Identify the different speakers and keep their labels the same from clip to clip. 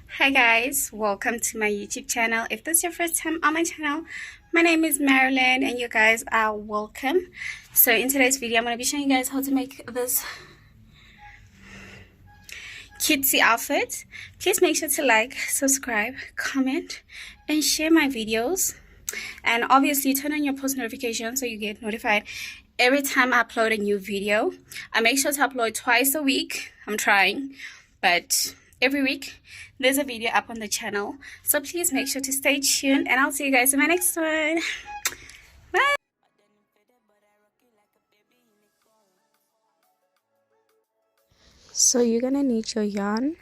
Speaker 1: Hi guys, welcome to my YouTube channel. If this is your first time on my channel, my name is Marilyn and you guys are welcome. So in today's video, I'm going to be showing you guys how to make this cutesy outfit. Please make sure to like, subscribe, comment, and share my videos. And obviously turn on your post notifications so you get notified every time I upload a new video. I make sure to upload twice a week. I'm trying, but every week there's a video up on the channel. So please make sure to stay tuned and I'll see you guys in my next one. Bye. So you're gonna need your yarn.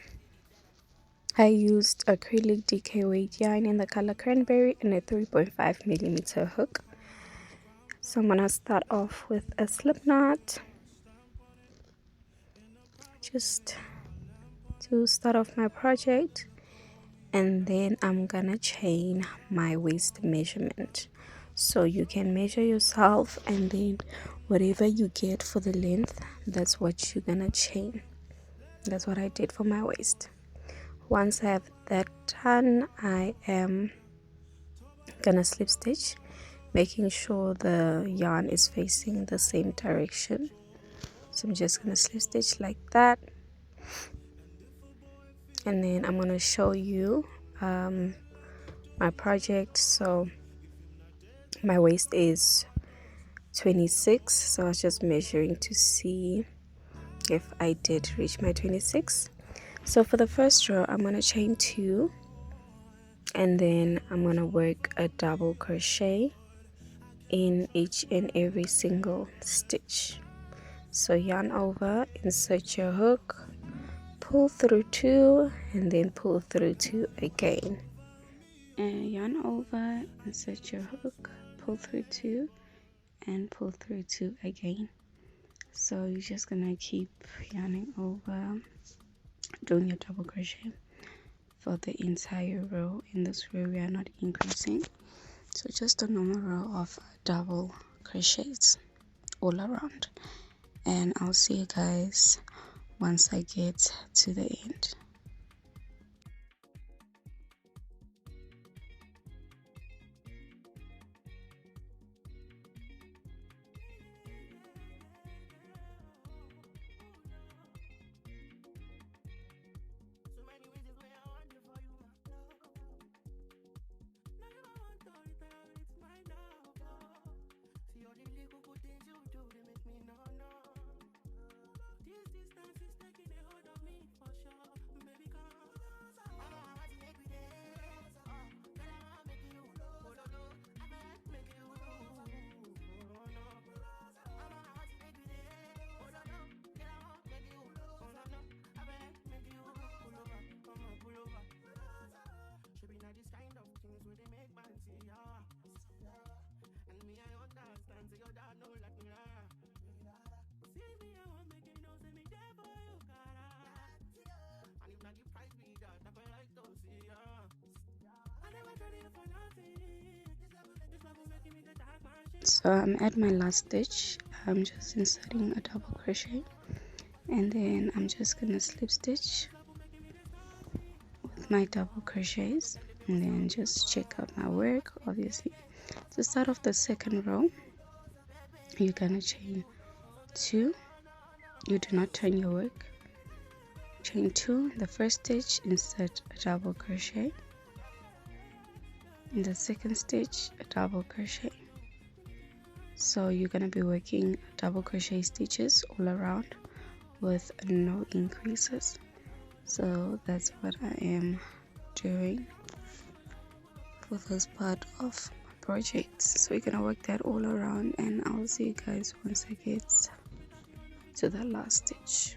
Speaker 1: I used acrylic DK weight yarn in the color cranberry and a 3.5mm hook. So I'm gonna start off with a slip knot, just to start off my project, and then I'm gonna chain my waist measurement. So you can measure yourself, and then whatever you get for the length, that's what you're gonna chain. That's what I did for my waist. Once I have that done, I am gonna slip stitch, making sure the yarn is facing the same direction. So I'm just gonna slip stitch like that, and then I'm gonna show you my project. So my waist is 26, so I was just measuring to see if I did reach my 26. So for the first row, I'm gonna chain 2, and then I'm gonna work a double crochet in each and every single stitch. So yarn over, insert your hook, pull through 2, and then pull through 2 again, and yarn over, insert your hook, pull through 2, and pull through 2 again. So you're just gonna keep yarning over, doing your double crochet for the entire row. In this row we are not increasing, so just a normal row of double crochets all around, and I'll see you guys once I get to the end. So I'm at my last stitch. I'm just inserting a double crochet, and then I'm just gonna slip stitch with my double crochets, and then just check out my work. Obviously, to start off the second row, you're gonna chain 2. You do not turn your work. Chain 2 in the first stitch, insert a double crochet. In the second stitch, a double crochet. So you're gonna be working double crochet stitches all around with no increases. So that's what I am doing for this part of my project. So we're gonna work that all around, and I'll see you guys once I get to the last stitch.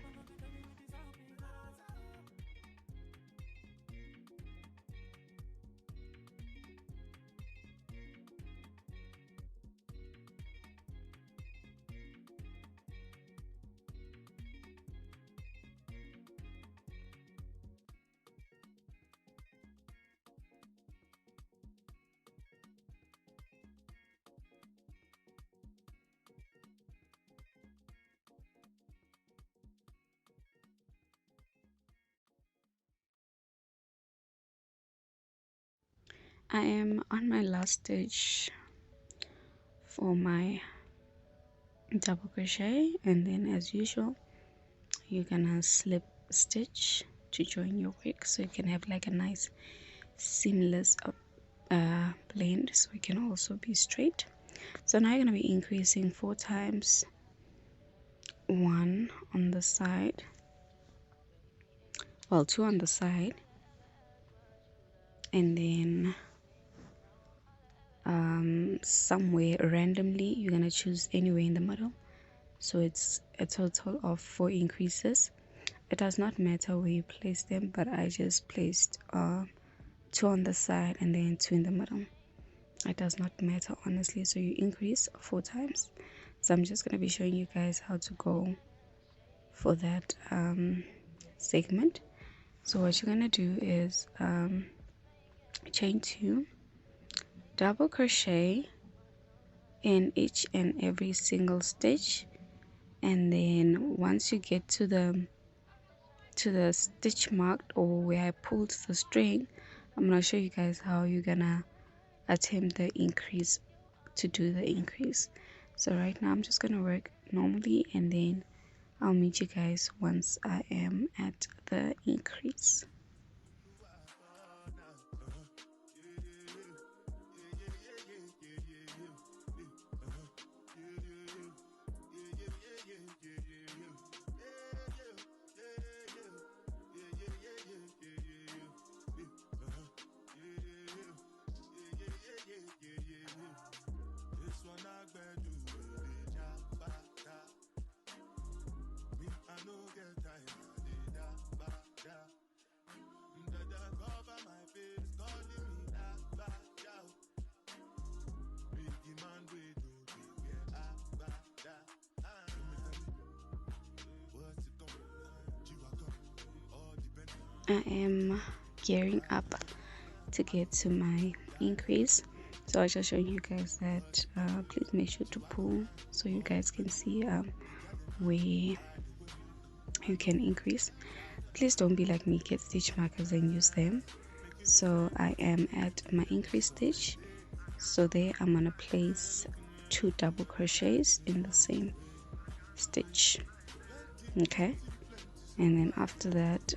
Speaker 1: I am on my last stitch for my double crochet, and then as usual you're gonna slip stitch to join your work so you can have like a nice seamless blend, so it can also be straight. So now you're gonna be increasing 4 times, 1 on the side, well 2 on the side, and then somewhere randomly you're gonna choose anywhere in the middle, so it's a total of 4 increases. It does not matter where you place them, but I just placed 2 on the side and then 2 in the middle. It does not matter honestly, so you increase 4 times. So I'm just going to be showing you guys how to go for that segment. So what you're going to do is chain 2, double crochet in each and every single stitch, and then once you get to the stitch marked or where I pulled the string, I'm going to show you guys how you're gonna attempt the increase, to do the increase. So right now I'm just gonna work normally, and then I'll meet you guys once I am at the increase. I am gearing up to get to my increase, so I just showing you guys that please make sure to pull so you guys can see where you can increase. Please don't be like me, get stitch markers and use them. So I am at my increase stitch, so there I'm gonna place 2 double crochets in the same stitch, okay? And then after that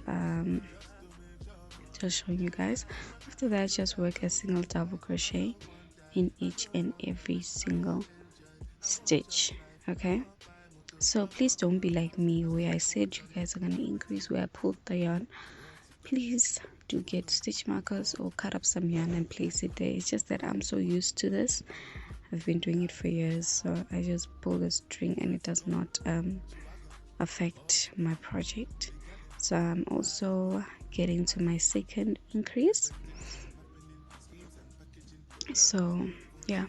Speaker 1: just showing you guys, after that just work a single double crochet in each and every single stitch, okay? So please don't be like me where I said you guys are going to increase where I pulled the yarn. Please do get stitch markers or cut up some yarn and place it there. It's just that I'm so used to this, I've been doing it for years, so I just pull the string and it does not affect my project. So I'm also getting to my second increase. So yeah,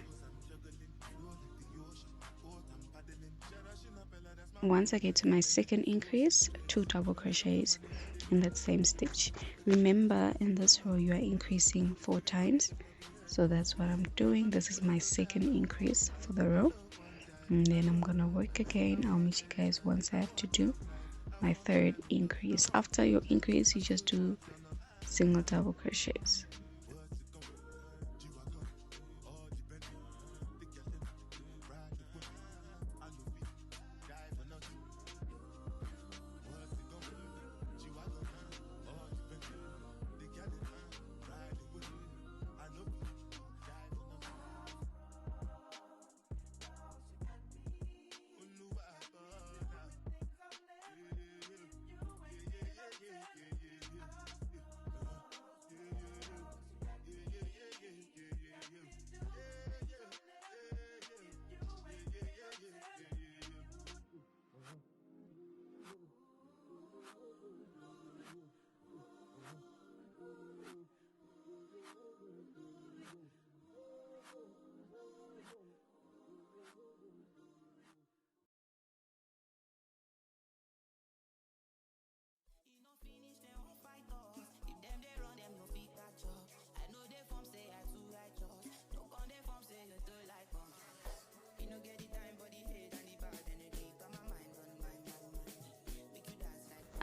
Speaker 1: once I get to my second increase, 2 double crochets in that same stitch. Remember, in this row you are increasing 4 times, so that's what I'm doing. This is my second increase for the row, and then I'm gonna work again. I'll meet you guys once I have to do my third increase. After your increase you just do single double crochets.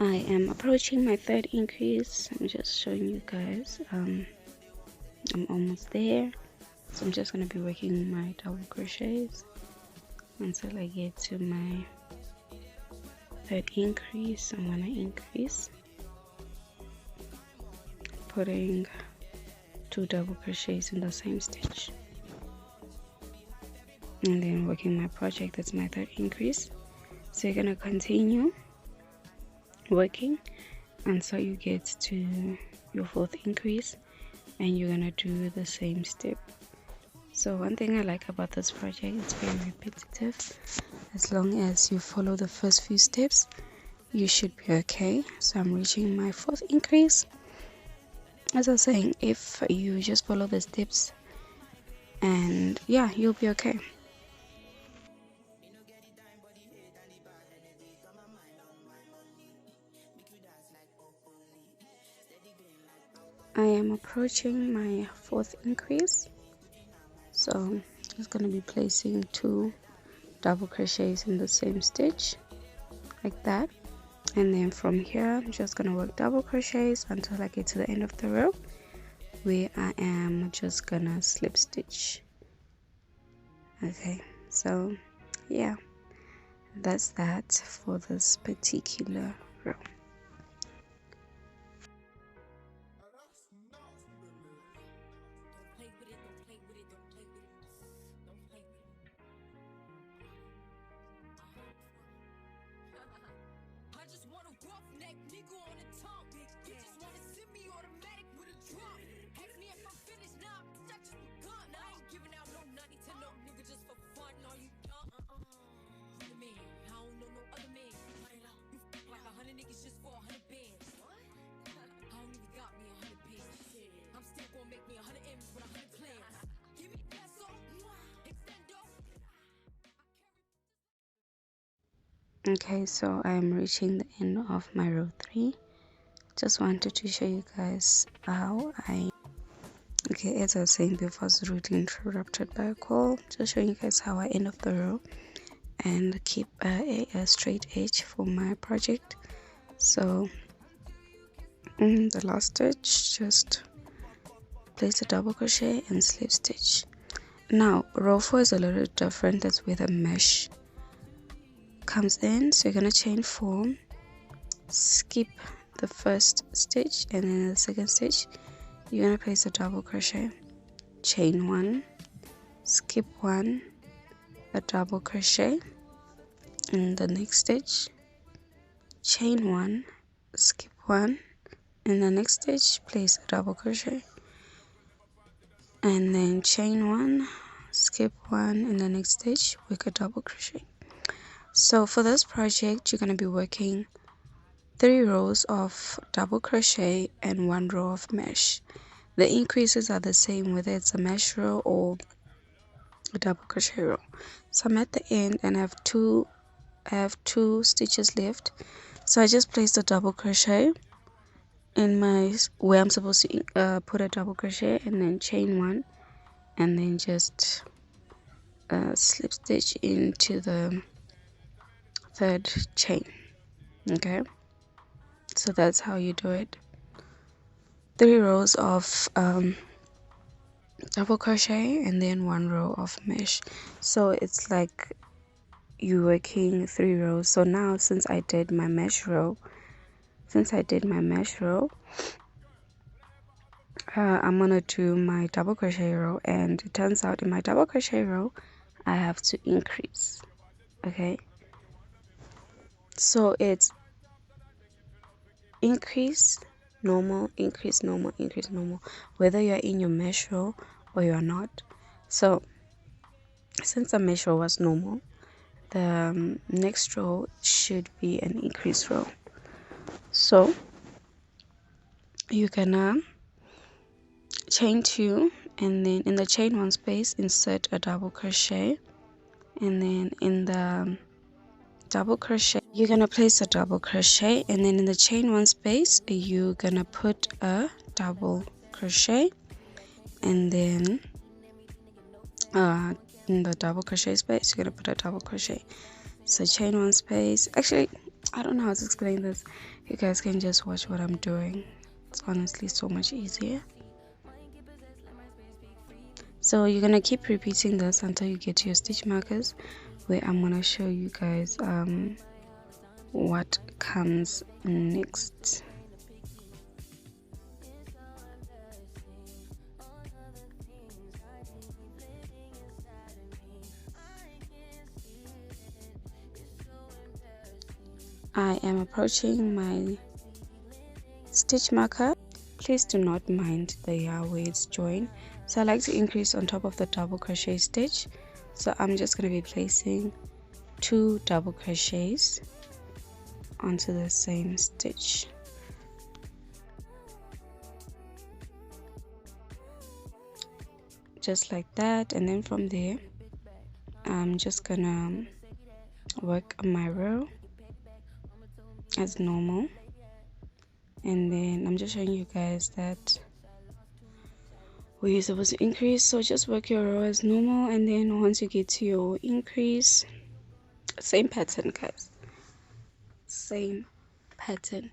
Speaker 1: I am approaching my third increase. I'm just showing you guys I'm almost there. So I'm just going to be working my double crochets until I get to my third increase. I'm going to increase, putting 2 double crochets in the same stitch, and then working my project. That's my third increase. So you're going to continue working until you get to your 4th increase, and you're going to do the same step. So one thing I like about this project, it's very repetitive. As long as you follow the first few steps, you should be okay. So I'm reaching my 4th increase. As I was saying, if you just follow the steps, and yeah, you'll be okay. I am approaching my 4th increase, so I'm just going to be placing 2 double crochets in the same stitch like that, and then from here I'm just going to work double crochets until I get to the end of the row, where I am just gonna slip stitch. Okay, so yeah, that's that for this particular row. Okay, so I'm reaching the end of my row 3. Just wanted to show you guys how okay, as I was saying before, I was rudely interrupted by a call. Just showing you guys how I end off the row and keep a straight edge for my project. So in the last stitch, just place a double crochet and slip stitch. Now row 4 is a little different. That's where the mesh comes in. So you're gonna chain 4, skip the first stitch, and then in the second stitch you're gonna place a double crochet, chain 1, skip 1, a double crochet, in the next stitch, chain 1, skip 1, in the next stitch place a double crochet, and then chain 1, skip 1, in the next stitch work a double crochet. So for this project you're going to be working 3 rows of double crochet and 1 row of mesh. The increases are the same whether it's a mesh row or a double crochet row. So I'm at the end and I have two stitches left, so I just placed a double crochet in my where I'm supposed to put a double crochet, and then chain 1, and then just slip stitch into the 3rd chain. Okay, so that's how you do it. 3 rows of double crochet and then 1 row of mesh. So it's like you're working 3 rows. So now since I did my mesh row, I'm gonna do my double crochet row, and it turns out in my double crochet row I have to increase. Okay, so it's increase, normal, increase, normal, increase, normal, whether you're in your mesh row or you're not. So since the mesh row was normal, the next row should be an increase row. So you're gonna chain 2, and then in the chain 1 space insert a double crochet, and then in the double crochet you're gonna place a double crochet, and then in the chain 1 space you're gonna put a double crochet, and then in the double crochet space you're gonna put a double crochet. So chain 1 space, actually I don't know how to explain this, you guys can just watch what I'm doing. It's honestly so much easier. So you're gonna keep repeating this until you get to your stitch markers, where I'm gonna show you guys what comes next. I am approaching my stitch marker. Please do not mind the where it's joined. So I like to increase on top of the double crochet stitch. So I'm just going to be placing 2 double crochets onto the same stitch. Just like that, and then from there I'm just gonna work my row as normal, and then I'm just showing you guys that where you're supposed to increase. So just work your row as normal, and then once you get to your increase, same pattern guys, same pattern.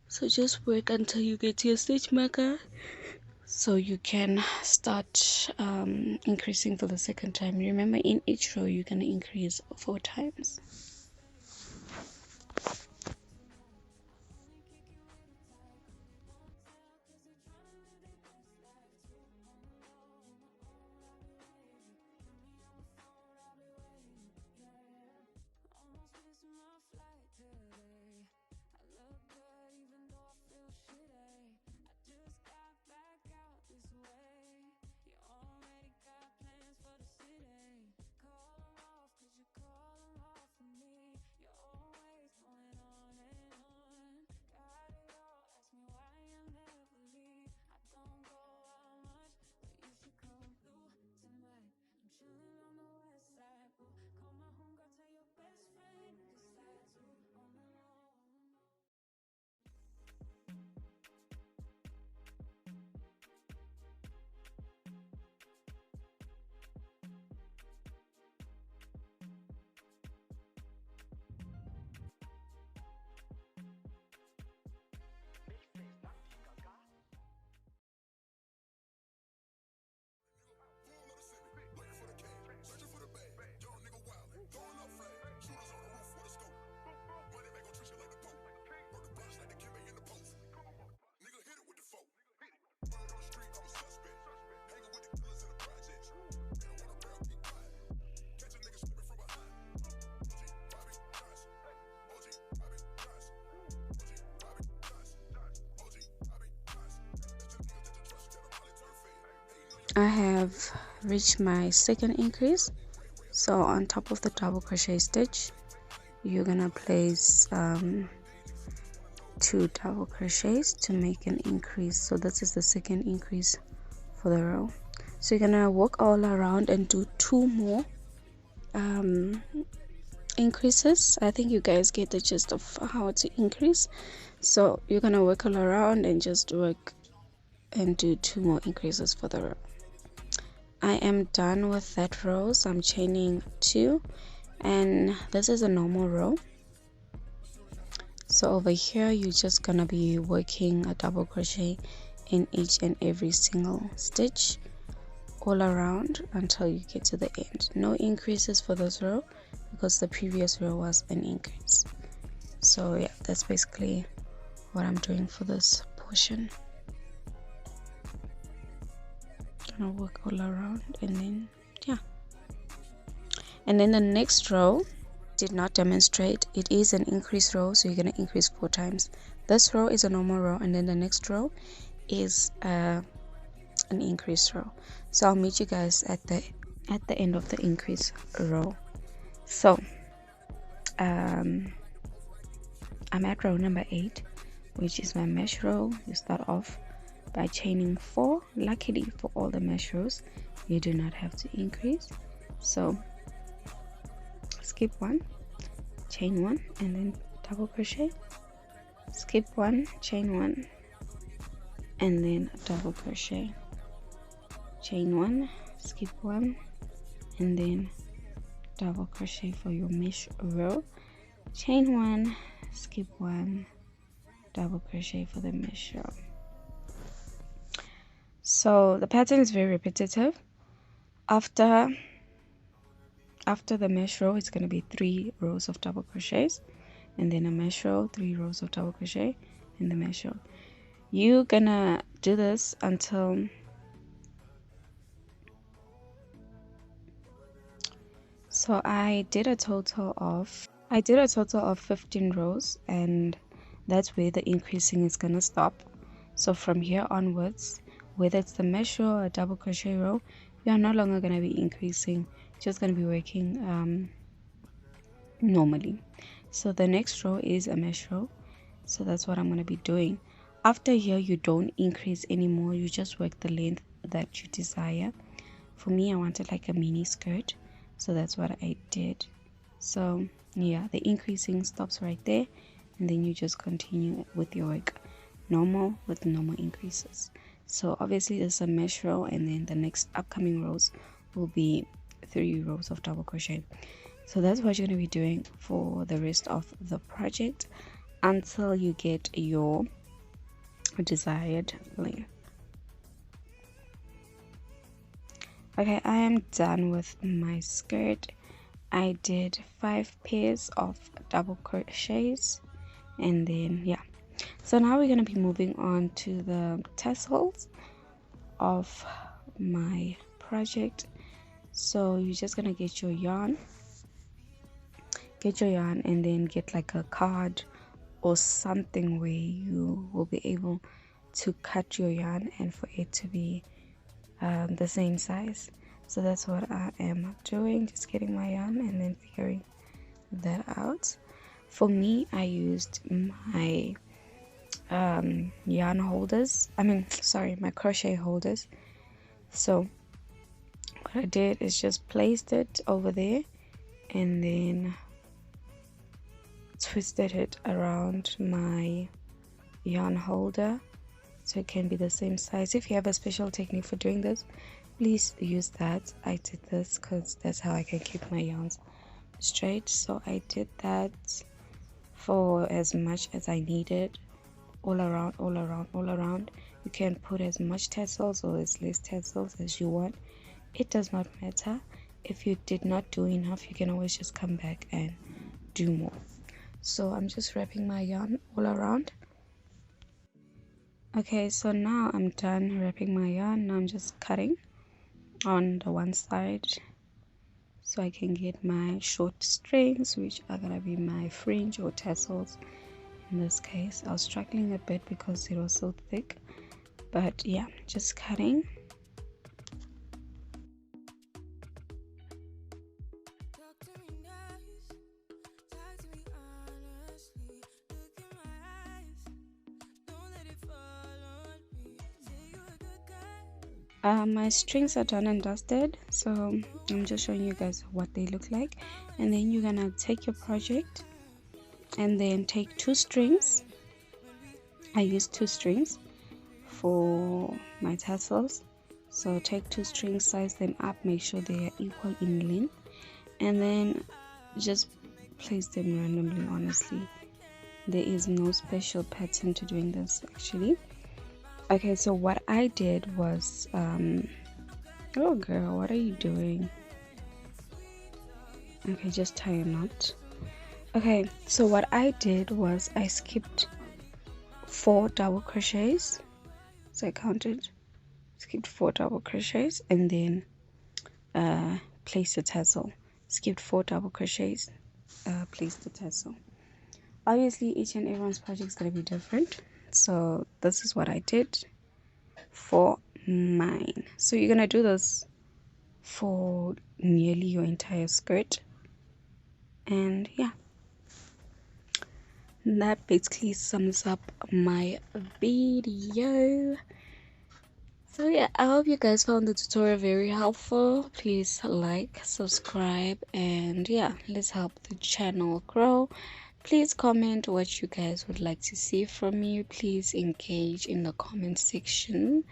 Speaker 1: So just work until you get to your stitch marker, so you can start increasing for the second time. Remember, in each row you're going to increase 4 times. I have reached my second increase. So on top of the double crochet stitch, you're gonna place 2 double crochets to make an increase. So this is the second increase for the row. So you're gonna walk all around and do 2 more increases. I think you guys get the gist of how to increase. So you're gonna work all around and just work and do 2 more increases for the row. I am done with that row, so I'm chaining 2, and this is a normal row. So over here you're just gonna be working a double crochet in each and every single stitch all around until you get to the end. No increases for this row because the previous row was an increase. So yeah, that's basically what I'm doing for this portion. Gonna work all around, and then yeah, and then the next row did not demonstrate. It is an increase row, so you're going to increase 4 times. This row is a normal row, and then the next row is an increase row. So I'll meet you guys at the end of the increase row. So I'm at row number 8, which is my mesh row. You start off by chaining 4. Luckily for all the mesh rows, you do not have to increase. So skip 1, chain 1, and then double crochet, skip 1, chain 1, and then double crochet, chain 1, skip 1, and then double crochet for your mesh row, chain 1, skip 1, double crochet for the mesh row. So the pattern is very repetitive, After the mesh row, it's going to be 3 rows of double crochets, and then a mesh row, 3 rows of double crochet, and the mesh row. You're gonna do this until so I did a total of 15 rows, and that's where the increasing is gonna stop. So from here onwards, whether it's the mesh row or a double crochet row, you are no longer going to be increasing, just going to be working normally. So the next row is a mesh row, so that's what I'm going to be doing. After here, you don't increase anymore, you just work the length that you desire. For me, I wanted like a mini skirt, so that's what I did. So yeah, the increasing stops right there, and then you just continue with your work normal with normal increases. So obviously there's a mesh row, and then the next upcoming rows will be 3 rows of double crochet. So that's what you're going to be doing for the rest of the project until you get your desired length. Okay, I am done with my skirt. I did 5 pairs of double crochets, and then yeah, so now we're going to be moving on to the tassels of my project. So you're just going to get your yarn, and then get like a card or something where you will be able to cut your yarn and for it to be the same size. So that's what I am doing, just getting my yarn and then figuring that out. For me, I used my yarn holders, my crochet holders. So what I did is just placed it over there and then twisted it around my yarn holder so it can be the same size. If you have a special technique for doing this, please use that. I did this because that's how I can keep my yarns straight. So I did that for as much as I needed, all around. You can put as much tassels or as less tassels as you want. It does not matter. If you did not do enough, you can always just come back and do more. So I'm just wrapping my yarn all around. Okay, so now I'm done wrapping my yarn. Now I'm just cutting on the one side so I can get my short strings, which are gonna be my fringe or tassels. In this case, I was struggling a bit because it was so thick, but yeah, just cutting. My strings are done and dusted, so I'm just showing you guys what they look like. And then you're gonna take your project and then take 2 strings. I used 2 strings for my tassels, so take 2 strings, size them up, make sure they are equal in length, and then just place them randomly. Honestly, there is no special pattern to doing this actually. Okay, so what I did was oh girl, what are you doing? Okay, just tie a knot. Okay, so what I did was I skipped 4 double crochets. So I skipped 4 double crochets, and then placed the tassel. Skipped 4 double crochets, placed the tassel. Obviously each and everyone's project is going to be different, so this is what I did for mine. So you're going to do this for nearly your entire skirt, and yeah, that basically sums up my video. So yeah, I hope you guys found the tutorial very helpful. Please like, subscribe, and yeah, let's help the channel grow. Please comment what you guys would like to see from me. Please engage in the comment section.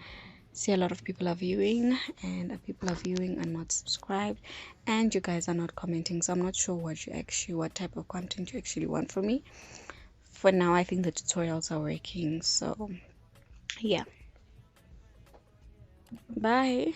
Speaker 1: See, a lot of people are viewing, and people are viewing and not subscribed, and you guys are not commenting, so I'm not sure what type of content you actually want from me. For now, I think the tutorials are working, so yeah, bye.